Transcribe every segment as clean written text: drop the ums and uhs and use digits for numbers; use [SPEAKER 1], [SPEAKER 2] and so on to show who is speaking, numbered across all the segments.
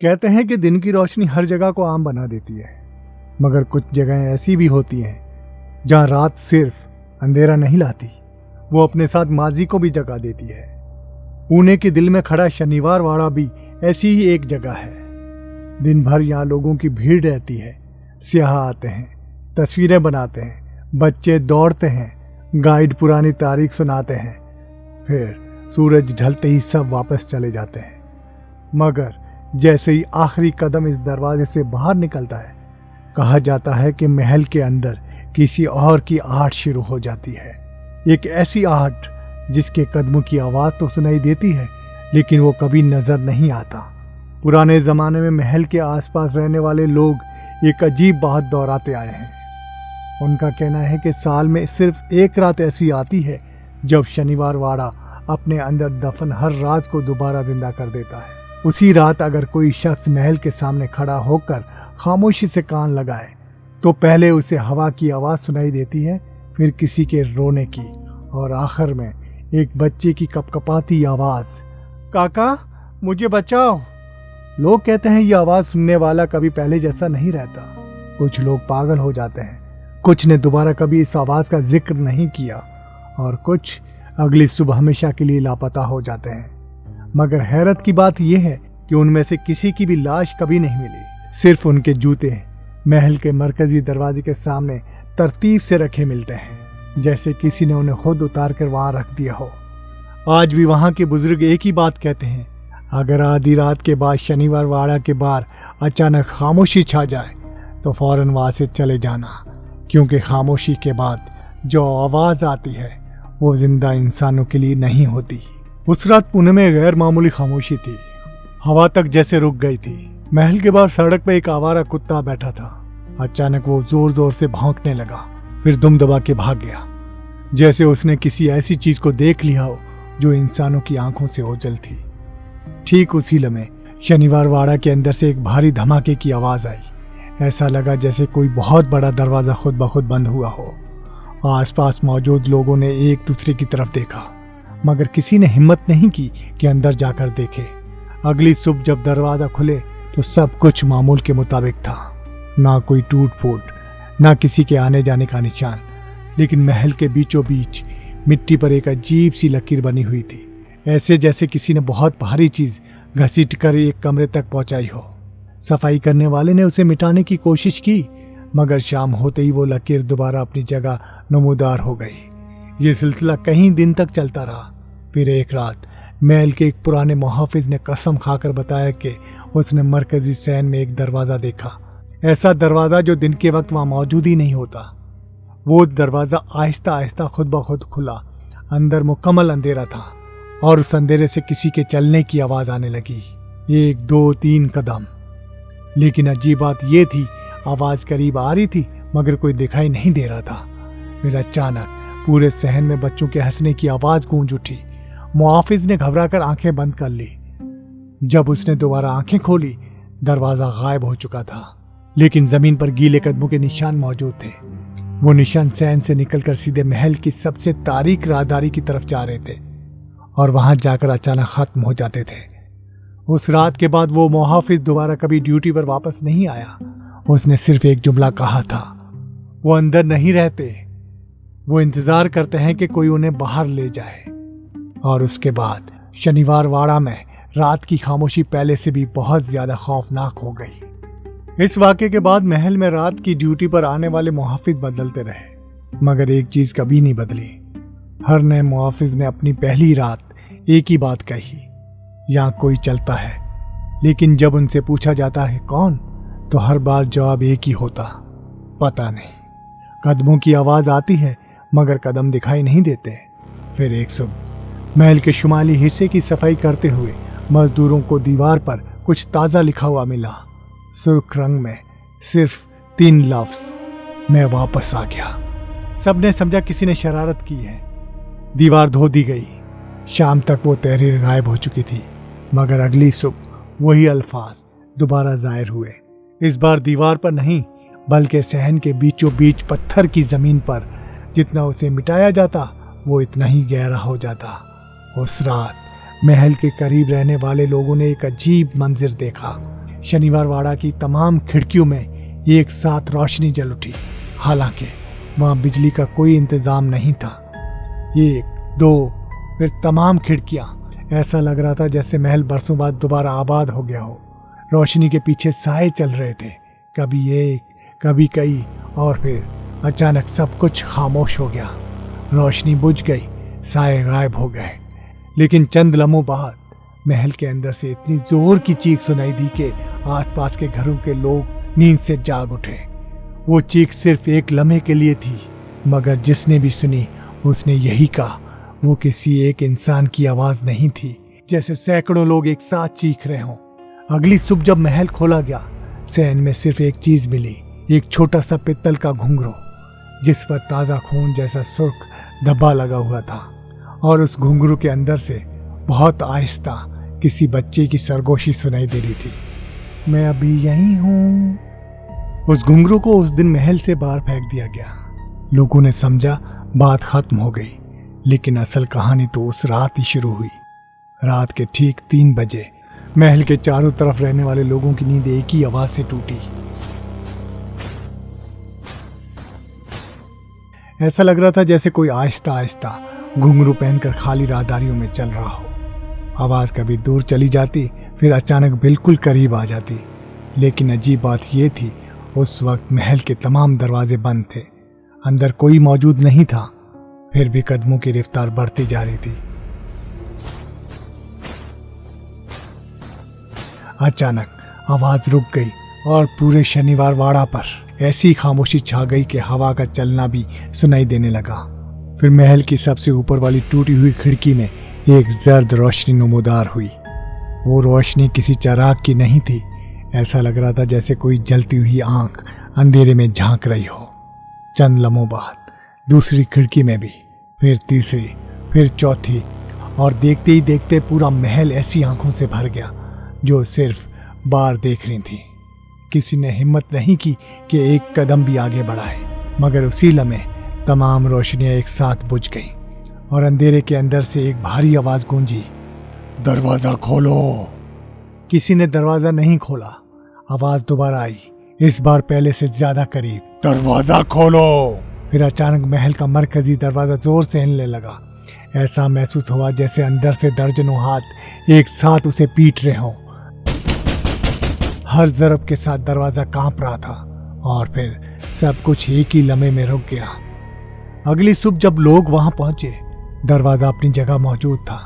[SPEAKER 1] कहते हैं कि दिन की रोशनी हर जगह को आम बना देती है, मगर कुछ जगहें ऐसी भी होती हैं जहां रात सिर्फ अंधेरा नहीं लाती, वो अपने साथ माजी को भी जगा देती है। पुणे के दिल में खड़ा शनिवार वाड़ा भी ऐसी ही एक जगह है। दिन भर यहाँ लोगों की भीड़ रहती है। सियाह आते हैं, तस्वीरें बनाते हैं, बच्चे दौड़ते हैं, गाइड पुरानी तारीख सुनाते हैं, फिर सूरज ढलते ही सब वापस चले जाते हैं। मगर जैसे ही आखिरी कदम इस दरवाजे से बाहर निकलता है, कहा जाता है कि महल के अंदर किसी और की आहट शुरू हो जाती है। एक ऐसी आहट जिसके कदमों की आवाज़ तो सुनाई देती है, लेकिन वो कभी नजर नहीं आता। पुराने जमाने में महल के आसपास रहने वाले लोग एक अजीब बात दोहराते आए हैं। उनका कहना है कि साल में सिर्फ एक रात ऐसी आती है जब शनिवार वाड़ा अपने अंदर दफन हर राज को दोबारा जिंदा कर देता है। उसी रात अगर कोई शख्स महल के सामने खड़ा होकर खामोशी से कान लगाए तो पहले उसे हवा की आवाज़ सुनाई देती है, फिर किसी के रोने की, और आखिर में एक बच्चे की कपकपाती आवाज़, काका मुझे बचाओ। लोग कहते हैं यह आवाज़ सुनने वाला कभी पहले जैसा नहीं रहता। कुछ लोग पागल हो जाते हैं, कुछ ने दोबारा कभी इस आवाज़ का जिक्र नहीं किया, और कुछ अगली सुबह हमेशा के लिए लापता हो जाते हैं। मगर हैरत की बात यह है कि उनमें से किसी की भी लाश कभी नहीं मिली। सिर्फ उनके जूते महल के मरकजी दरवाजे के सामने तरतीब से रखे मिलते हैं, जैसे किसी ने उन्हें खुद उतार कर वहां रख दिया हो। आज भी वहां के बुजुर्ग एक ही बात कहते हैं, अगर आधी रात के बाद शनिवार वाड़ा के बाहर अचानक खामोशी छा जाए तो फौरन वहां से चले जाना, क्योंकि खामोशी के बाद जो आवाज़ आती है वो जिंदा इंसानों के लिए नहीं होती। उस रात पुणे में गैर मामूली खामोशी थी। हवा तक जैसे रुक गई थी। महल के बाहर सड़क पर एक आवारा कुत्ता बैठा था। अचानक वो जोर जोर से भौंकने लगा, फिर दुम दबा के भाग गया, जैसे उसने किसी ऐसी चीज को देख लिया हो जो इंसानों की आंखों से ओझल थी। ठीक उसी लम्हे शनिवार वाड़ा के अंदर से एक भारी धमाके की आवाज आई। ऐसा लगा जैसे कोई बहुत बड़ा दरवाजा खुद ब खुद बंद हुआ हो। आसपास मौजूद लोगों ने एक दूसरे की तरफ देखा, मगर किसी ने हिम्मत नहीं की कि अंदर जाकर देखे। अगली सुबह जब दरवाजा खुले तो सब कुछ मामूल के मुताबिक था। ना कोई टूट फूट, ना किसी के आने जाने का निशान, लेकिन महल के बीचों बीच मिट्टी पर एक अजीब सी लकीर बनी हुई थी, ऐसे जैसे किसी ने बहुत भारी चीज घसीट कर एक कमरे तक पहुंचाई हो। सफाई करने वाले ने उसे मिटाने की कोशिश की, मगर शाम होते ही वो लकीर दोबारा अपनी जगह नमूदार हो गई। ये सिलसिला कई दिन तक चलता रहा। फिर एक रात महल के एक पुराने मुहाफिज ने कसम खाकर बताया कि उसने मरकजी सैन में एक दरवाज़ा देखा। ऐसा दरवाज़ा जो दिन के वक्त वहाँ मौजूद ही नहीं होता। वो दरवाज़ा आहिस्ता आहिस्ता खुद ब खुद खुला। अंदर मुकम्मल अंधेरा था और उस अंधेरे से किसी के चलने की आवाज़ आने लगी। 1 2 3 कदम। लेकिन अजीब बात यह थी, आवाज़ करीब आ रही थी मगर कोई दिखाई नहीं दे रहा था। फिर अचानक पूरे सहन में बच्चों के हंसने की आवाज़ गूंज उठी। मुहाफिज ने घबराकर आंखें बंद कर ली। जब उसने दोबारा आंखें खोली, दरवाजा गायब हो चुका था, लेकिन जमीन पर गीले कदमों के निशान मौजूद थे। वो निशान सैन से निकलकर सीधे महल की सबसे तारीक राहदारी की तरफ जा रहे थे और वहां जाकर अचानक खत्म हो जाते थे। उस रात के बाद वो मुहाफिज दोबारा कभी ड्यूटी पर वापस नहीं आया। उसने सिर्फ एक जुमला कहा था, वो अंदर नहीं रहते, वो इंतजार करते हैं कि कोई उन्हें बाहर ले जाए। और उसके बाद शनिवार वाड़ा में रात की खामोशी पहले से भी बहुत ज्यादा खौफनाक हो गई। इस वाक़े के बाद महल में रात की ड्यूटी पर आने वाले मुहाफिज बदलते रहे, मगर एक चीज कभी नहीं बदली। हर नए मुहाफिज ने अपनी पहली रात एक ही बात कही, यहाँ कोई चलता है। लेकिन जब उनसे पूछा जाता है कौन, तो हर बार जवाब एक ही होता, पता नहीं। कदमों की आवाज आती है मगर कदम दिखाई नहीं देते। फिर एक सुबह महल के शुमाली हिस्से की सफाई करते हुए मजदूरों को दीवार पर कुछ ताज़ा लिखा हुआ मिला। सुर्ख रंग में सिर्फ 3 लफ्ज़, मैं वापस आ गया। सबने समझा किसी ने शरारत की है। दीवार धो दी गई। शाम तक वो तहरीर गायब हो चुकी थी, मगर अगली सुबह वही अल्फाज दोबारा जाहिर हुए। इस बार दीवार पर नहीं, बल्कि सहन के बीचों बीच पत्थर की जमीन पर। जितना उसे मिटाया जाता वो इतना ही गहरा हो जाता। उस रात महल के करीब रहने वाले लोगों ने एक अजीब मंजर देखा। शनिवार वाड़ा की तमाम खिड़कियों में एक साथ रोशनी जल उठी। हालांकि वहां बिजली का कोई इंतजाम नहीं था। 1, 2, फिर तमाम खिड़कियां। ऐसा लग रहा था जैसे महल बरसों बाद दोबारा आबाद हो गया हो। रोशनी के पीछे साए चल रहे थे, कभी एक, कभी कई, और फिर अचानक सब कुछ खामोश हो गया। रोशनी बुझ गई, साए गायब हो गए। लेकिन चंद लम्हों बाद महल के अंदर से इतनी जोर की चीख सुनाई दी कि आसपास के घरों के लोग नींद से जाग उठे। वो चीख सिर्फ एक लम्हे के लिए थी, मगर जिसने भी सुनी उसने यही कहा, वो किसी एक इंसान की आवाज नहीं थी, जैसे सैकड़ों लोग एक साथ चीख रहे हों। अगली सुबह जब महल खोला गया, सहन में सिर्फ एक चीज मिली, एक छोटा सा पित्तल का घुंघरू, जिस पर ताजा खून जैसा सुर्ख धब्बा लगा हुआ था। और उस घुंघरू के अंदर से बहुत आहिस्ता किसी बच्चे की सरगोशी सुनाई दे रही थी, मैं अभी यहीं हूं। उस घुंघरू को उस दिन महल से बाहर फेंक दिया गया। लोगों ने समझा बात खत्म हो गई, लेकिन असल कहानी तो उस रात ही शुरू हुई। रात के ठीक 3 बजे महल के चारों तरफ रहने वाले लोगों की नींद एक ही आवाज से टूटी। ऐसा लग रहा था जैसे कोई आहिस्ता आहिस्ता घुंघरू पहनकर खाली राहदारियों में चल रहा हो। आवाज कभी दूर चली जाती, फिर अचानक बिल्कुल करीब आ जाती। लेकिन अजीब बात यह थी, उस वक्त महल के तमाम दरवाजे बंद थे, अंदर कोई मौजूद नहीं था। फिर भी कदमों की रफ्तार बढ़ती जा रही थी। अचानक आवाज रुक गई और पूरे शनिवार वाड़ा पर ऐसी खामोशी छा गई कि हवा का चलना भी सुनाई देने लगा। फिर महल की सबसे ऊपर वाली टूटी हुई खिड़की में एक जर्द रोशनी नमूदार हुई। वो रोशनी किसी चिराग की नहीं थी। ऐसा लग रहा था जैसे कोई जलती हुई आंख अंधेरे में झांक रही हो। चंद लम्हों बाद दूसरी खिड़की में भी, फिर तीसरी, फिर चौथी, और देखते ही देखते पूरा महल ऐसी आंखों से भर गया जो सिर्फ बाहर देख रही थी। किसी ने हिम्मत नहीं की कि एक कदम भी आगे बढ़ाए, मगर उसी लम्हे तमाम रोशनियां एक साथ बुझ गईं और अंधेरे के अंदर से एक भारी आवाज गूंजी, दरवाजा खोलो। किसी ने दरवाजा नहीं खोला। आवाज दोबारा आई, इस बार पहले से ज्यादा करीब, दरवाजा खोलो। फिर अचानक महल का मरकजी दरवाजा जोर से हिलने लगा। ऐसा महसूस हुआ जैसे अंदर से दर्जनों हाथ एक साथ उसे पीट रहे हों। हर ज़रब के साथ दरवाजा कांप रहा था और फिर सब कुछ एक ही लम्हे में रुक गया। अगली सुबह जब लोग वहां पहुंचे, दरवाजा अपनी जगह मौजूद था,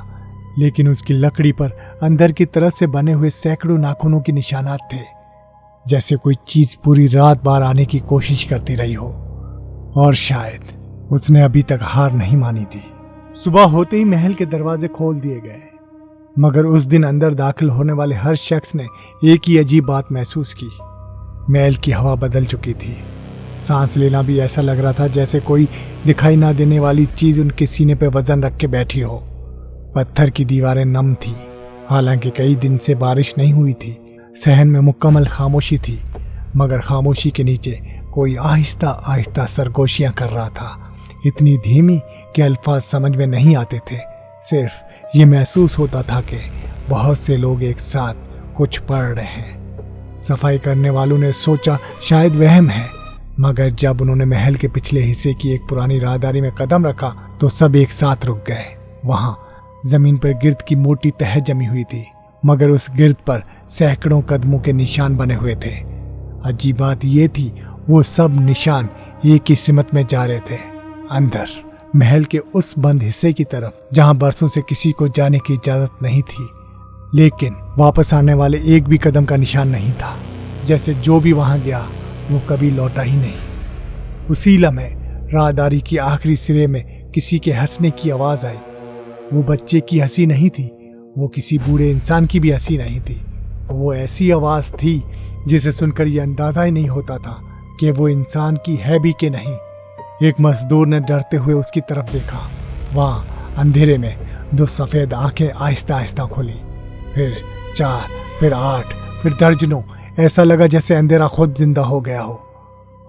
[SPEAKER 1] लेकिन उसकी लकड़ी पर अंदर की तरफ से बने हुए सैकड़ों नाखूनों के निशानात थे, जैसे कोई चीज पूरी रात बाहर आने की कोशिश करती रही हो। और शायद उसने अभी तक हार नहीं मानी थी। सुबह होते ही महल के दरवाजे खोल दिए गए, मगर उस दिन अंदर दाखिल होने वाले हर शख्स ने एक ही अजीब बात महसूस की। महल की हवा बदल चुकी थी। सांस लेना भी ऐसा लग रहा था जैसे कोई दिखाई ना देने वाली चीज उनके सीने पे वजन रख के बैठी हो। पत्थर की दीवारें नम थी, हालांकि कई दिन से बारिश नहीं हुई थी। सहन में मुकम्मल खामोशी थी, मगर खामोशी के नीचे कोई आहिस्ता आहिस्ता सरगोशियां कर रहा था, इतनी धीमी कि अल्फाज समझ में नहीं आते थे। सिर्फ ये महसूस होता था कि बहुत से लोग एक साथ कुछ पढ़ रहे हैं। सफाई करने वालों ने सोचा शायद वहम है, मगर जब उन्होंने महल के पिछले हिस्से की एक पुरानी राहदारी में कदम रखा तो सब एक साथ रुक गए। वहां जमीन पर गिर्द की मोटी तह जमी हुई थी, मगर उस गिर्द पर सैकड़ों कदमों के निशान बने हुए थे। अजीब बात यह थी, वो सब निशान एक ही सिमत में जा रहे थे, अंदर महल के उस बंद हिस्से की तरफ जहां बरसों से किसी को जाने की इजाजत नहीं थी। लेकिन वापस आने वाले एक भी कदम का निशान नहीं था, जैसे जो भी वहां गया वो कभी लौटा ही नहीं। उसी लम्हे राहदारी की आखिरी सिरे में किसी के हंसने की आवाज आई। वो बच्चे की हंसी नहीं थी, वो किसी बूढ़े इंसान की भी हंसी नहीं थी। वो ऐसी आवाज थी जिसे सुनकर यह अंदाजा ही नहीं होता था कि वो इंसान की है भी कि नहीं। एक मजदूर ने डरते हुए उसकी तरफ देखा। वहां अंधेरे में 2 सफेद आंखें आहिस्ता आहिस्ता खुली, फिर 4, फिर 8, फिर दर्जनों। ऐसा लगा जैसे अंधेरा खुद जिंदा हो गया हो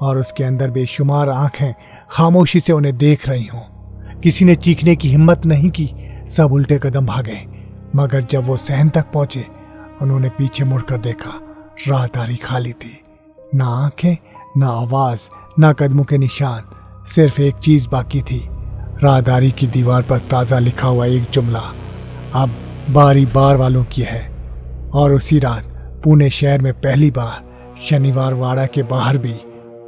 [SPEAKER 1] और उसके अंदर बेशुमार आंखें खामोशी से उन्हें देख रही हों। किसी ने चीखने की हिम्मत नहीं की, सब उल्टे कदम भागे। मगर जब वो सहन तक पहुंचे, उन्होंने पीछे मुड़कर देखा। राहदारी खाली थी, ना आंखें, ना आवाज, ना कदमों के निशान। सिर्फ एक चीज बाकी थी, राहदारी की दीवार पर ताज़ा लिखा हुआ एक जुमला, अब बारी बार वालों की है। और उसी रात पुणे शहर में पहली बार शनिवार वाड़ा के बाहर भी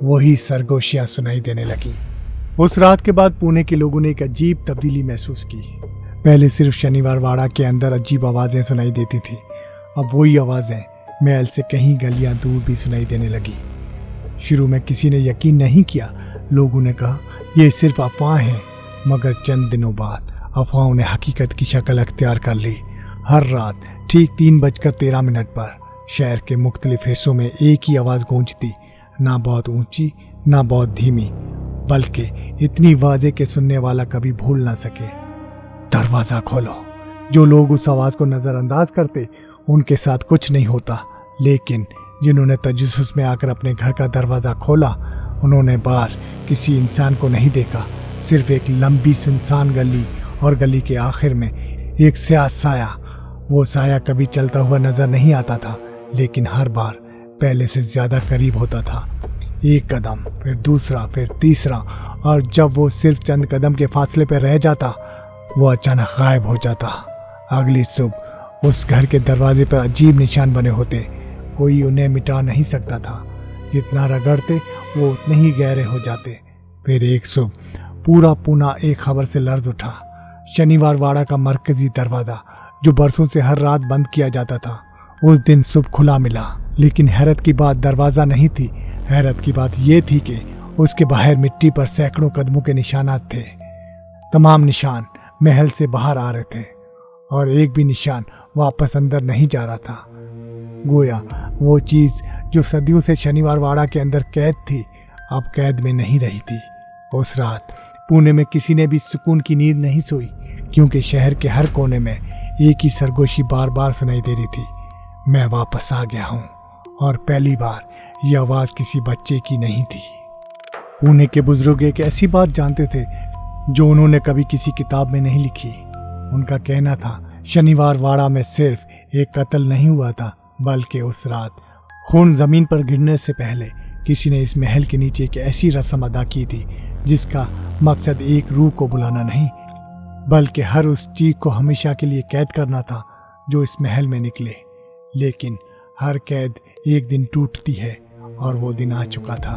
[SPEAKER 1] वही सरगोशियां सुनाई देने लगी। उस रात के बाद पुणे के लोगों ने एक अजीब तब्दीली महसूस की। पहले सिर्फ शनिवार वाड़ा के अंदर अजीब आवाज़ें सुनाई देती थी, अब वही आवाज़ें महल से कहीं गलियां दूर भी सुनाई देने लगी। शुरू में किसी ने यकीन नहीं किया, लोगों ने कहा यह सिर्फ अफवाह है, मगर चंद दिनों बाद अफवाहों ने हकीकत की शक्ल अख्तियार कर ली। हर रात ठीक 3:13 पर शहर के मुख्तलिफ हिस्सों में एक ही आवाज़ गूंजती, ना बहुत ऊंची ना बहुत धीमी, बल्कि इतनी वाज़े कि सुनने वाला कभी भूल ना सके, दरवाज़ा खोलो। जो लोग उस आवाज़ को नज़रअंदाज करते उनके साथ कुछ नहीं होता, लेकिन जिन्होंने तजस्सुस में आकर अपने घर का दरवाज़ा खोला, उन्होंने बाहर किसी इंसान को नहीं देखा, सिर्फ एक लंबी सुनसान गली, और गली के आखिर में एक स्याह साया। वो साया कभी चलता हुआ नजर नहीं आता था, लेकिन हर बार पहले से ज्यादा करीब होता था। एक कदम, फिर दूसरा, फिर तीसरा, और जब वो सिर्फ चंद कदम के फासले पर रह जाता, वो अचानक गायब हो जाता। अगली सुबह उस घर के दरवाजे पर अजीब निशान बने होते, कोई उन्हें मिटा नहीं सकता था, जितना रगड़ते वो उतने ही गहरे हो जाते। फिर एक सुबह पूरा पुणे एक खबर से लर्ज उठा। शनिवार वाड़ा का मरकजी दरवाजा, जो बरसों से हर रात बंद किया जाता था, उस दिन सुबह खुला मिला। लेकिन हैरत की बात दरवाज़ा नहीं थी, हैरत की बात यह थी कि उसके बाहर मिट्टी पर सैकड़ों कदमों के निशानात थे। तमाम निशान महल से बाहर आ रहे थे, और एक भी निशान वापस अंदर नहीं जा रहा था। गोया वो चीज़ जो सदियों से शनिवार वाड़ा के अंदर कैद थी, अब कैद में नहीं रही थी। उस रात पुणे में किसी ने भी सुकून की नींद नहीं सोई, क्योंकि शहर के हर कोने में एक ही सरगोशी बार बार सुनाई दे रही थी, मैं वापस आ गया हूँ। और पहली बार ये आवाज़ किसी बच्चे की नहीं थी। पुणे के बुजुर्ग एक ऐसी बात जानते थे जो उन्होंने कभी किसी किताब में नहीं लिखी। उनका कहना था, शनिवार वाड़ा में सिर्फ एक कत्ल नहीं हुआ था, बल्कि उस रात खून जमीन पर गिरने से पहले किसी ने इस महल के नीचे एक ऐसी रस्म अदा की थी, जिसका मकसद एक रूह को बुलाना नहीं, बल्कि हर उस चीज को हमेशा के लिए कैद करना था जो इस महल में निकले। लेकिन हर कैद एक दिन टूटती है, और वो दिन आ चुका था।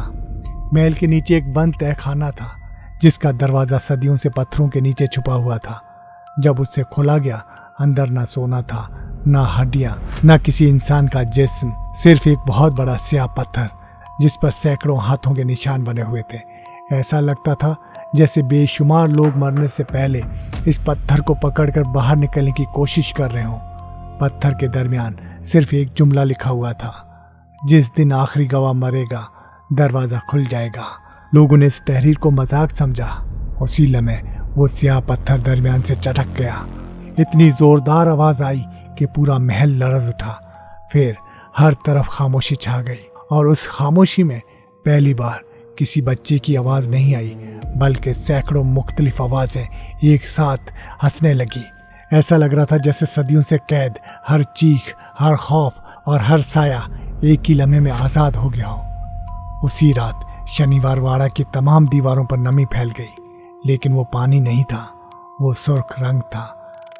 [SPEAKER 1] महल के नीचे एक बंद तहखाना था, जिसका दरवाज़ा सदियों से पत्थरों के नीचे छुपा हुआ था। जब उससे खोला गया, अंदर ना सोना था, ना हड्डियाँ, ना किसी इंसान का जिस्म, सिर्फ एक बहुत बड़ा स्याह पत्थर जिस पर सैकड़ों हाथों के निशान बने हुए थे। ऐसा लगता था जैसे बेशुमार लोग मरने से पहले इस पत्थर को पकड़कर बाहर निकलने की कोशिश कर रहे हों। पत्थर के दरमियान सिर्फ एक जुमला लिखा हुआ था, जिस दिन आखिरी गवाह मरेगा, दरवाज़ा खुल जाएगा। लोगों ने इस तहरीर को मजाक समझा। उसी लम्हे वो स्याह पत्थर दरमियान से चटक गया। इतनी जोरदार आवाज़ आई कि पूरा महल लरज़ उठा। फिर हर तरफ खामोशी छा गई, और उस खामोशी में पहली बार किसी बच्चे की आवाज़ नहीं आई, बल्कि सैकड़ों मुख्तलिफ आवाज़ें एक साथ हंसने लगी। ऐसा लग रहा था जैसे सदियों से कैद हर चीख, हर खौफ और हर साया एक ही लम्हे में आज़ाद हो गया हो। उसी रात शनिवार वाड़ा की तमाम दीवारों पर नमी फैल गई, लेकिन वो पानी नहीं था, वो सुर्ख रंग था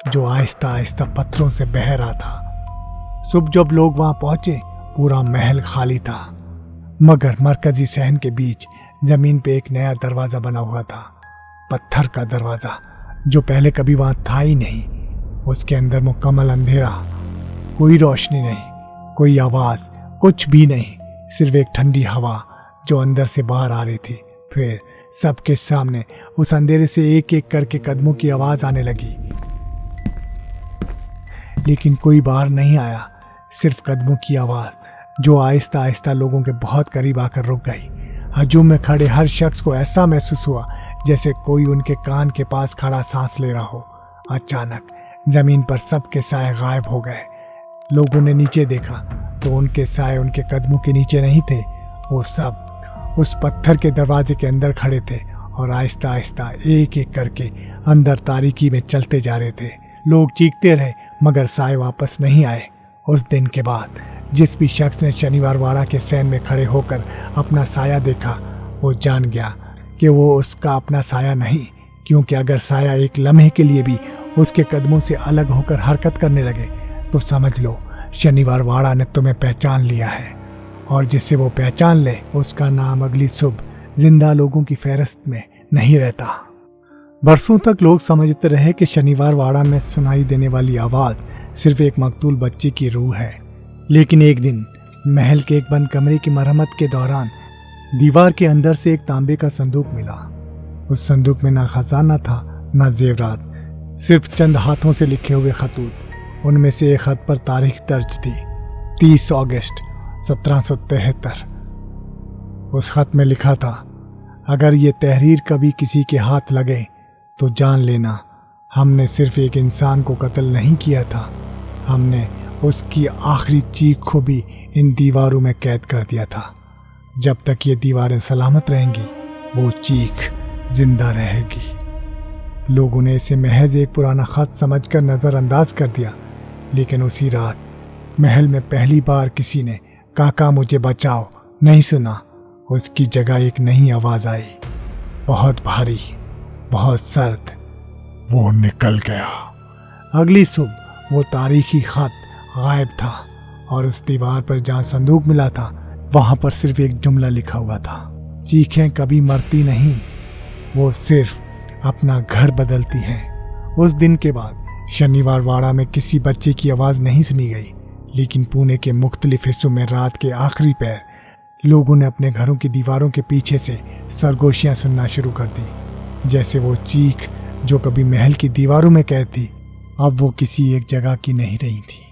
[SPEAKER 1] जो आहिस्ता आहिस्ता पत्थरों से बह रहा था। सुबह जब लोग वहां पहुंचे, पूरा महल खाली था, मगर मरकजी सहन के बीच जमीन पे एक नया दरवाजा बना हुआ था। पत्थर का दरवाजा, जो पहले कभी वहां था ही नहीं। उसके अंदर मुकम्मल अंधेरा, कोई रोशनी नहीं, कोई आवाज, कुछ भी नहीं, सिर्फ एक ठंडी हवा जो अंदर से बाहर आ रही थी। फिर सबके सामने उस अंधेरे से एक एक करके कदमों की आवाज आने लगी, लेकिन कोई बाहर नहीं आया, सिर्फ कदमों की आवाज जो आहिस्ता आहिस्ता लोगों के बहुत करीब आकर रुक गई। हजूम में खड़े हर शख्स को ऐसा महसूस हुआ जैसे कोई उनके कान के पास खड़ा सांस ले रहा हो। अचानक जमीन पर सबके साए गायब हो गए। लोगों ने नीचे देखा तो उनके साए उनके कदमों के नीचे नहीं थे। वो सब उस पत्थर के दरवाजे के अंदर खड़े थे और आहिस्ता आहिस्ता एक एक करके अंदर तारीकी में चलते जा रहे थे। लोग चीखते रहे, मगर साए वापस नहीं आए। उस दिन के बाद जिस भी शख्स ने शनिवार वाड़ा के सैन में खड़े होकर अपना साया देखा वो जान गया कि वो उसका अपना साया नहीं, क्योंकि अगर साया एक लम्हे के लिए भी उसके कदमों से अलग होकर हरकत करने लगे तो समझ लो शनिवार वाड़ा ने तुम्हें पहचान लिया है, और जिससे वो पहचान ले उसका नाम अगली सुबह जिंदा लोगों की फहरिस्त में नहीं रहता। बरसों तक लोग समझते रहे कि शनिवार वाड़ा में सुनाई देने वाली आवाज़ सिर्फ एक मकतूल बच्चे की रूह है, लेकिन एक दिन महल के एक बंद कमरे की मरम्मत के दौरान दीवार के अंदर से एक तांबे का संदूक मिला। उस संदूक में ना खजाना था ना जेवरात, सिर्फ चंद हाथों से लिखे हुए खतूत। उनमें से एक खत पर तारीख दर्ज थी 30 अगस्त 1773। उस खत में लिखा था, अगर ये तहरीर कभी किसी के हाथ लगे तो जान लेना हमने सिर्फ एक इंसान को कत्ल नहीं किया था, हमने उसकी आखिरी चीख को भी इन दीवारों में कैद कर दिया था। जब तक ये दीवारें सलामत रहेंगी वो चीख जिंदा रहेगी। लोगों ने इसे महज एक पुराना खत समझकर नज़रअंदाज कर दिया, लेकिन उसी रात महल में पहली बार किसी ने काका मुझे बचाओ नहीं सुना। उसकी जगह एक नई आवाज़ आई, बहुत भारी, बहुत सर्द। वो निकल गया। अगली सुबह वो तारीखी खत गायब था और उस दीवार पर जहाँ संदूक मिला था वहाँ पर सिर्फ एक जुमला लिखा हुआ था, चीखें कभी मरती नहीं, वो सिर्फ अपना घर बदलती हैं। उस दिन के बाद शनिवार वाड़ा में किसी बच्चे की आवाज़ नहीं सुनी गई, लेकिन पुणे के मुख्तलिफ हिस्सों में रात के आखिरी पहर लोगों ने अपने घरों की दीवारों के पीछे से सरगोशियाँ सुनना शुरू कर दी। जैसे वो चीख जो कभी महल की दीवारों में कैद थी अब वो किसी एक जगह की नहीं रही थी।